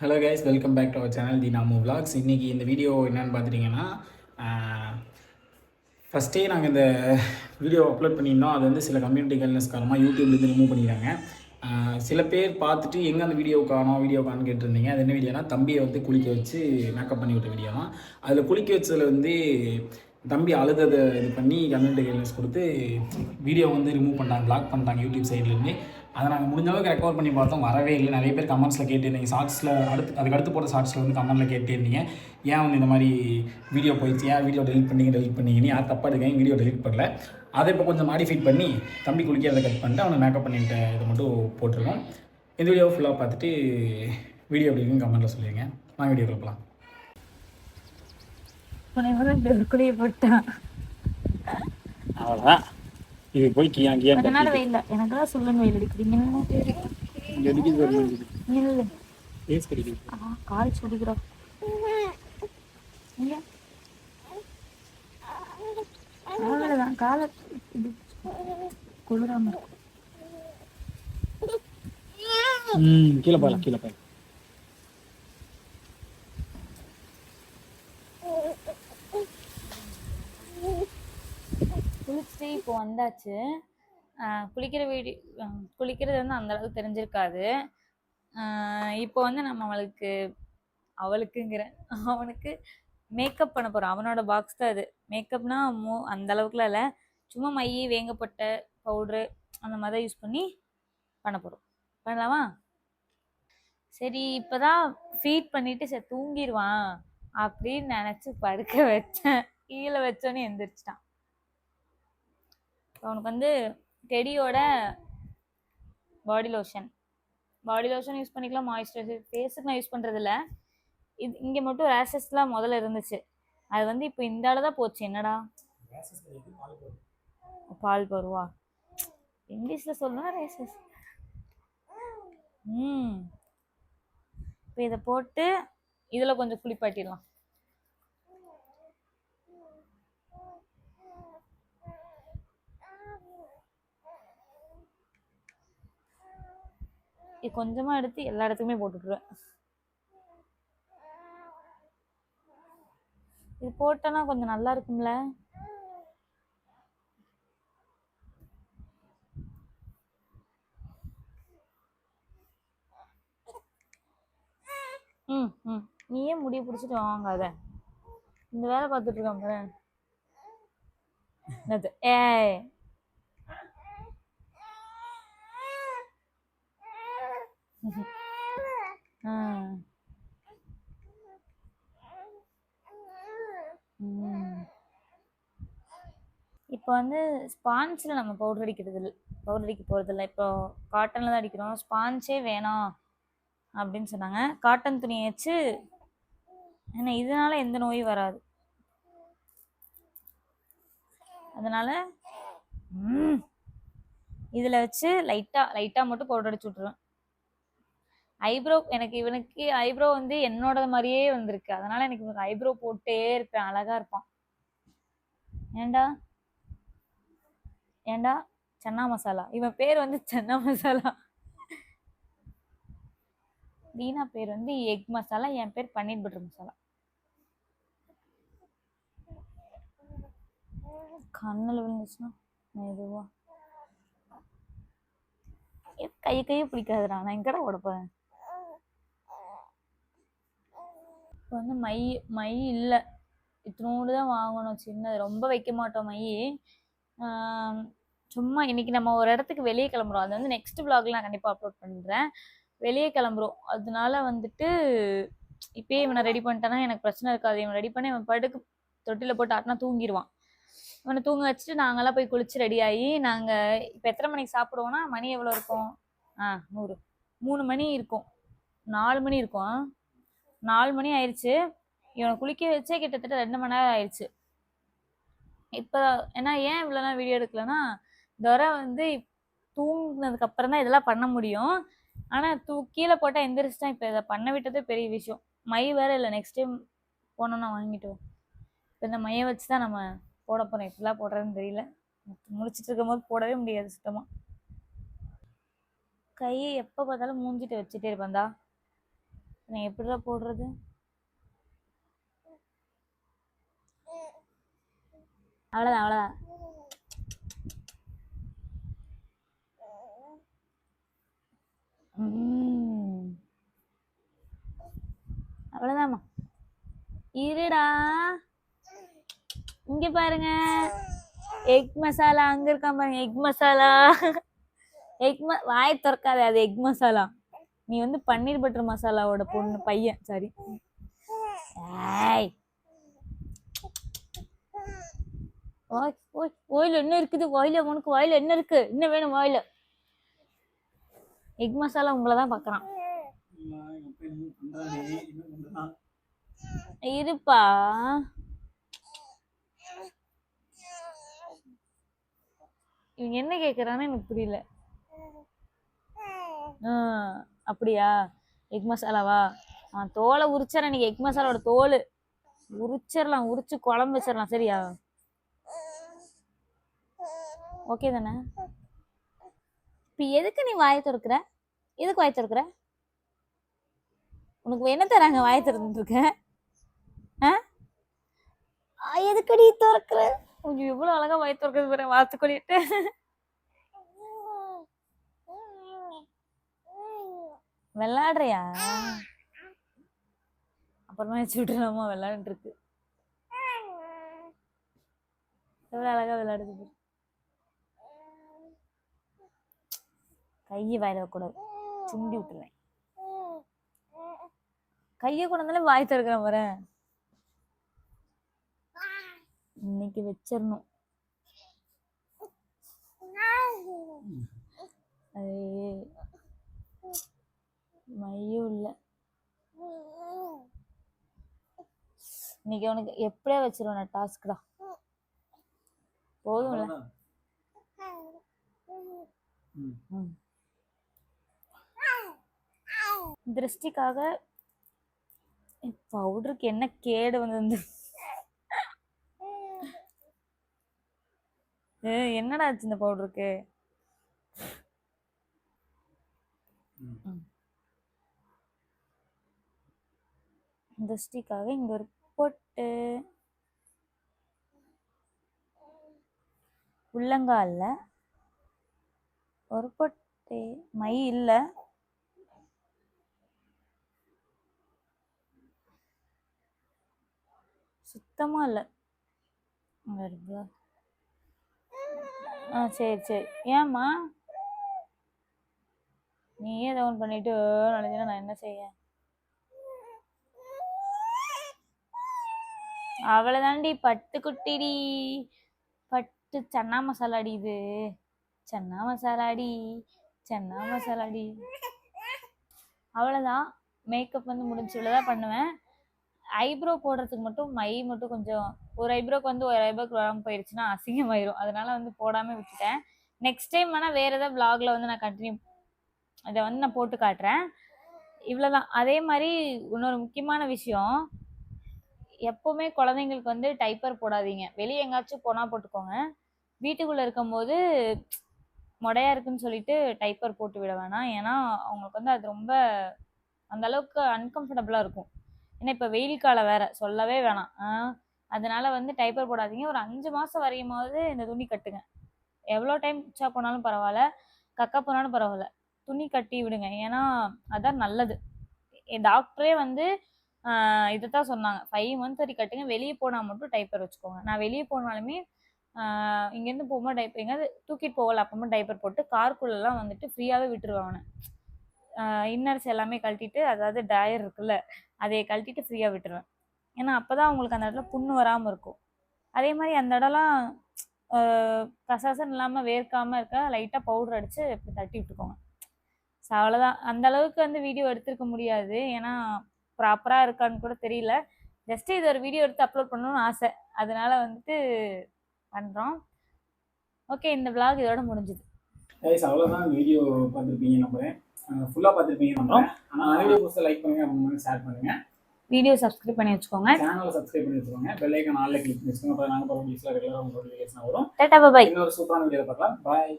Hello guys, welcome back to our channel the Namo vlogs. இன்றைக்கி இந்த video என்னென்னு பார்த்துட்டிங்கன்னா, ஃபஸ்ட்டே நாங்கள் இந்த வீடியோ அப்லோட் பண்ணியிருந்தோம். அது வந்து சில கம்யூனிட்டி கைட்லைன்ஸ் காரணமாக யூடியூப்லேருந்து ரிமூவ் பண்ணிடுறாங்க. சில பேர் பார்த்துட்டு எங்கே அந்த வீடியோ காணோன்னு கேட்டிருந்தீங்க. அது என்ன வீடியோனா, தம்பியை வந்து குளிக்க வச்சு மேக்கப் பண்ணி விட்ட வீடியோ தான். அதில் குளிக்க வச்சதில் வந்து தம்பி அழுததை இது பண்ணி கம்யூனிட்டி கைட்லைன்ஸ் கொடுத்து வீடியோ வந்து ரிமூவ் பண்ணிட்டாங்க, பிளாக் பண்ணிட்டாங்க யூடியூப் சைட்லேருந்து. அதை நாங்கள் முடிஞ்ச அளவுக்கு ரெக்கவர் பண்ணி பார்த்தோம், வரவே இல்லை. நிறைய பேர் கமெண்ட்ஸில் கேட்டிருந்தீங்க, ஷார்ட்ஸில் அதுக்கு அடுத்து போட்ட ஷார்ட்ஸில் வந்து கமெண்ட்டில் கேட்டிருந்தீங்க, ஏன் வந்து இந்த மாதிரி வீடியோ போயிடுச்சு, ஏன் வீடியோ டெலிட் பண்ணிங்கன்னு. யார் தப்பாக எடுக்காங்க, வீடியோ டெலிட் பண்ணல. அதை இப்போ கொஞ்சம் மாடிஃபை பண்ணி தம்பி குளிக்கிறதை கட் பண்ணிட்டு அவனை மேக்கப் பண்ணிவிட்ட இதை மட்டும் போட்டிருக்கோம். இந்த வீடியோ ஃபுல்லாக பார்த்துட்டு வீடியோ எப்படி இருக்குன்னு கமெண்ட்டில் சொல்லுவீங்க. நான் வீடியோ கொடுக்கலாம். அவ்வளோதான், இது போய் அதனால வெயில் எனக்குதான் சொல்லுன்னு வெயில் அடிக்கிறீங்க. கால் சுடிக்கிறோம். அவ்வளவுதான், காலை குளிராம கீழே போய் குளிச்சுட்டு இப்போ வந்தாச்சு. குளிக்கிறது வந்து அந்த அளவுக்கு தெரிஞ்சிருக்காது. இப்போ வந்து நம்ம அவனுக்கு மேக்கப் பண்ண போறோம். அவனோட பாக்ஸ் தான் அது. மேக்கப்னா அந்த அளவுக்குலாம் இல்லை, சும்மா மை, வேங்கப்பட்ட பவுட்ரு அந்த மாதிரி யூஸ் பண்ணி பண்ண போறோம். பண்ணலாமா? சரி, இப்போதான் ஃபீட் பண்ணிட்டு சரி தூங்கிடுவான் அப்படின்னு நினச்சி படுக்க வச்சேன். கீழே வச்சோன்னே எந்திரிச்சிட்டான். அவனுக்கு வந்து டெடியோட பாடி லோஷன் யூஸ் பண்ணிக்கலாம், மாய்ஸ்சரைசர். ஃபேஸுக்கு நான் யூஸ் பண்ணுறதில்ல. இது இங்கே மட்டும் ரேஷஸ்லாம் முதல்ல இருந்துச்சு, அது வந்து இப்போ இந்த ஆள் தான் போச்சு. என்னடா பால் பருவா, இங்கிலீஷில் சொல்லணும்னா ரேஷஸ். இப்போ இதை போட்டு இதில் கொஞ்சம் குளிப்பாட்டிடலாம். இது கொஞ்சமாக எடுத்து எல்லா இடத்துக்குமே போட்டுட்டுருவேன். இது போட்டோன்னா கொஞ்சம் நல்லா இருக்கும்ல. நீயே முடிய பிடிச்சிட்டு வாங்காத, இந்த வேலை பார்த்துட்டு இருக்கான் பாரு. என்னது? ஏய், இப்போ வந்து ஸ்பான்ஸில் நம்ம பவுடர் அடிக்க போகிறதில்ல. இப்போ காட்டனில் தான் அடிக்கிறோம். ஸ்பான்ஸே வேணாம் அப்படின்னு சொன்னாங்க. காட்டன் துணியை வச்சு, ஏன்னா இதனால எந்த நோயும் வராது. அதனால இதில் வச்சு லைட்டாக மட்டும் பவுடர் அடிச்சு விட்ருவேன். இவனுக்கு ஐப்ரோ வந்து என்னோட மாதிரியே வந்திருக்கு. அதனால எனக்கு இவனுக்கு ஐப்ரோ போட்டே இருப்பேன், அழகா இருப்பான். ஏண்டா சன்னா மசாலா. இவன் பேர் வந்து சன்னா மசாலா. தீனா பேர் வந்து எக் மசாலா, என் பேர் பன்னீர் பட்டர் மசாலா. கண்ணில் விழுந்துச்சுன்னா மெதுவா கையை பிடிக்காதுடா, நான் எங்கடா உடப்பேன். இப்போ வந்து மை இல்லை, இத்தினோடு தான் வாங்கணும், சின்னது. ரொம்ப வைக்க மாட்டோம் மை. சும்மா இன்னைக்கு நம்ம ஒரு இடத்துக்கு வெளியே கிளம்புறோம். அது வந்து நெக்ஸ்ட் விளாக்ல நான் கண்டிப்பாக அப்லோட் பண்ணுறேன். வெளியே கிளம்புறோம், அதனால வந்துட்டு இப்பயே இவனை ரெடி பண்ணிட்டேன்னா எனக்கு பிரச்சனை இருக்காது. இவன் ரெடி பண்ணி இவன் படுக்கு தொட்டியில் போட்டு ஆட்டினா தூங்கிடுவான். இவனை தூங்க வச்சுட்டு நாங்களாம் போய் குளிச்சு ரெடி ஆகி, நாங்கள் இப்போ எத்தனை மணிக்கு சாப்பிடுவோன்னா, மணி எவ்வளோ இருக்கும்? 100 3 மணி இருக்கும், 4 மணி இருக்கும். 4 மணி ஆயிடுச்சு. இவனை குளிக்க வச்சே கிட்டத்தட்ட 2 மணி நேரம் ஆயிடுச்சு. இப்போ ஏன்னா ஏன் இவ்வளோ நாள் வீடியோ எடுக்கலன்னா, துரை வந்து தூங்கினதுக்கு அப்புறம் தான் இதெல்லாம் பண்ண முடியும். ஆனால் கீழே போட்டால் எந்திரிச்சிட்டான். இப்போ இதை பண்ண விட்டதே பெரிய விஷயம். மை வேற இல்லை, நெக்ஸ்ட் டைம் போனோன்னா வாங்கிட்டு வரும். இப்போ இந்த மையை வச்சு தான் நம்ம போட போகிறோம். எப்படிலாம் போடுறதுன்னு தெரியல, முடிச்சிட்டு இருக்கும் போது போடவே முடியாது சுத்தமாக. கையை எப்போ பார்த்தாலும் மூஞ்சிட்டு வச்சுட்டே இருப்பேன்டா. நான் எப்படிடா போடுறது? அவ்வளோதான் அவ்வளோதான். அவ்வளோதாம்மா. இருடா, இங்க பாருங்க, எக் மசாலா அங்க இருக்கான் பாருங்க. எக் மசாலா. வாயை திறக்காத, அது எக் மசாலா. நீ வந்து பன்னீர் பட்டர் மசாலாவோட பொண்ணு பையன். சரி. வாயில என்ன இருக்குது? வாயில உனக்கு வாயில என்ன இருக்கு? என்ன வேணும் வாயில? எக் மசாலா உங்களதான் பாக்குறான். இருப்பா. இவங்க என்ன கேக்குறான்னு எனக்கு புரியல. அப்படியா? எக் மசாலாவா? தோலை உரிச்சிடறேன். நீங்க எக் மசாலாவோட தோல் உரிச்சிடலாம். உரிச்சு குழம்பு வச்சிடலாம். சரியா? ஓகே தானே? இப்ப எதுக்கு நீ வாயை திறக்கிற? எதுக்கு வாயை திறக்கிற? உனக்கு என்ன தராங்க வாயை திறந்துட்டு இருக்க? எதுக்கடி திறக்கிற? கொஞ்சம் எவ்வளவு அழகா வாயை திறக்கிறது பாரு. வாத்து கொள்ளிட்டு விளையாடுறியா? அப்புறமா வச்சு விட்டுலாமா? விளையாண்டு இருக்கு. எவ்வளவு அழகா விளையாடுது. கையை வாயில வைக்கூடாது, சுண்டி விட்டுருவேன். கையை கொண்டாந்தாலும் வாய் திறக்கிற பாரு. இன்னைக்கு வச்சிடணும். மையும் இல்ல. இன்னைக்கு உனக்கு எப்படியா வச்சிருவேன் டாஸ்க் தான். போதும்ல. திருஷ்டிக்காக பவுடருக்கு என்ன கேடு வந்து என்னடா ஆச்சு இந்த பவுடருக்கு? திருஷ்டிக்காக இங்க ஒரு பொட்டு, உள்ளங்கால்ல ஒரு பொட்டு. மை இல்ல. சுத்தமா இல்ல. சரி சரி. ஏம்மா நீயே டவுன் பண்ணிட்டு நினைச்சா நான் என்ன செய்ய? அவ்வளவுதாண்டி. பட்டு குட்டிடி. பட்டு சன்னா மசாலாடி. இது சன்னா மசாலாடி. சன்னா மசாலாடி. அவ்வளவுதான். மேக்கப் வந்து முடிஞ்சு இவ்வளவுதான் பண்ணுவேன். ஐப்ரோ போடுறதுக்கு மட்டும் மை மட்டும் கொஞ்சம், ஒரு ஐப்ரோக்கு வந்து ஒரு ஐப்ரோக்கு வராமல் போயிடுச்சுன்னா அசிங்கமாயிரும். அதனால வந்து போடாம விட்டுட்டேன். நெக்ஸ்ட் டைம் வேணா வேற ஏதாவது விளாக்ல வந்து நான் கண்டினியூ இதை வந்து நான் போட்டு காட்டுறேன். இவ்வளவுதான். அதே மாதிரி இன்னொரு முக்கியமான விஷயம், எப்பவுமே குழந்தைங்களுக்கு வந்து டைப்பர் போடாதீங்க. வெளியே எங்காச்சும் போனா போட்டுக்கோங்க. வீட்டுக்குள்ள இருக்கும் போது மொடையா இருக்குன்னு சொல்லிட்டு டைப்பர் போட்டு விட வேணாம். ஏன்னா அவங்களுக்கு வந்து அது ரொம்ப அந்த அளவுக்கு அன்கம்ஃபர்டபுளா இருக்கும். ஏன்னா இப்ப வெயில் காலம் வேற, சொல்லவே வேணாம். அதனால வந்து டைப்பர் போடாதீங்க. ஒரு 5 மாசம் வரையுமாவது இந்த துணி கட்டுங்க. எவ்வளோ டைம் உச்சா போனாலும் பரவாயில்ல, கக்கா போனாலும் பரவாயில்ல, துணி கட்டி விடுங்க. ஏன்னா அதான் நல்லது. என் டாக்டரே வந்து இதைத்தான் சொன்னாங்க, 5 மந்த்ஸ் வரை கட்டுங்க. வெளியே போனால் மட்டும் டைப்பர் வச்சுக்கோங்க. நான் வெளியே போனாலுமே இங்கேருந்து போகும்போது டைப்பர் எங்கேயாவது தூக்கிட்டு போகல, அப்போ டைப்பர் போட்டு காருக்குள்ளெல்லாம் வந்துட்டு ஃப்ரீயாகவே விட்டுருவாங்க. இன்னர்ஸ் எல்லாமே கழட்டிட்டு, அதாவது டயர் இருக்குல்ல, அதை கழட்டிட்டு ஃப்ரீயாக விட்டுருவேன். ஏன்னா அப்போ தான் அவங்களுக்கு அந்த இடத்துல புண்ணு வராமல் இருக்கும். அதே மாதிரி அந்த இடம்லாம் கசகசன்னு இல்லாமல் வேர்க்காமல் இருக்க லைட்டாக பவுடர் அடித்து இப்படி தட்டி விட்டுக்கோங்க. ஸோ அவ்வளோதான். அந்த அளவுக்கு வந்து வீடியோ எடுத்துருக்க முடியாது, ஏன்னா ப்ராப்பராக இருக்கான்னு கூட தெரியல. ஜஸ்ட்டு இது ஒரு வீடியோ எடுத்து அப்லோட் பண்ணணும்னு ஆசை, அதனால வந்துட்டு பண்ணுறோம். ஓகே, இந்த விளாக் இதோட முடிஞ்சுது. அவ்வளோதான். வீடியோ பார்த்துருப்பீங்க நம்புறேன். ஃபுல்லாக பார்த்துருப்பீங்க நம்புறேன். ஆனால் வீடியோ புதுசாக லைக் பண்ணுங்கள், அப்புறமா ஷேர் பண்ணுங்கள். வீடியோ சப்ஸ்கிரைப் பண்ணி வச்சுக்கோங்க. சேனலை சப்ஸ்கிரைப் பண்ணி வச்சுக்கோங்க. பெல் ஐகான் ஆல்ல கிளிக் பண்ணி வச்சுக்கோங்க. அப்போ நாங்கள் போகிற வீடியோஸில் ரெகுலராக உங்களுக்கு நோட்டிஃபிகேஷன் வரும். டாடா, பை. இன்னொரு சூப்பரான வீடியோ பார்க்கலாம். பாய்.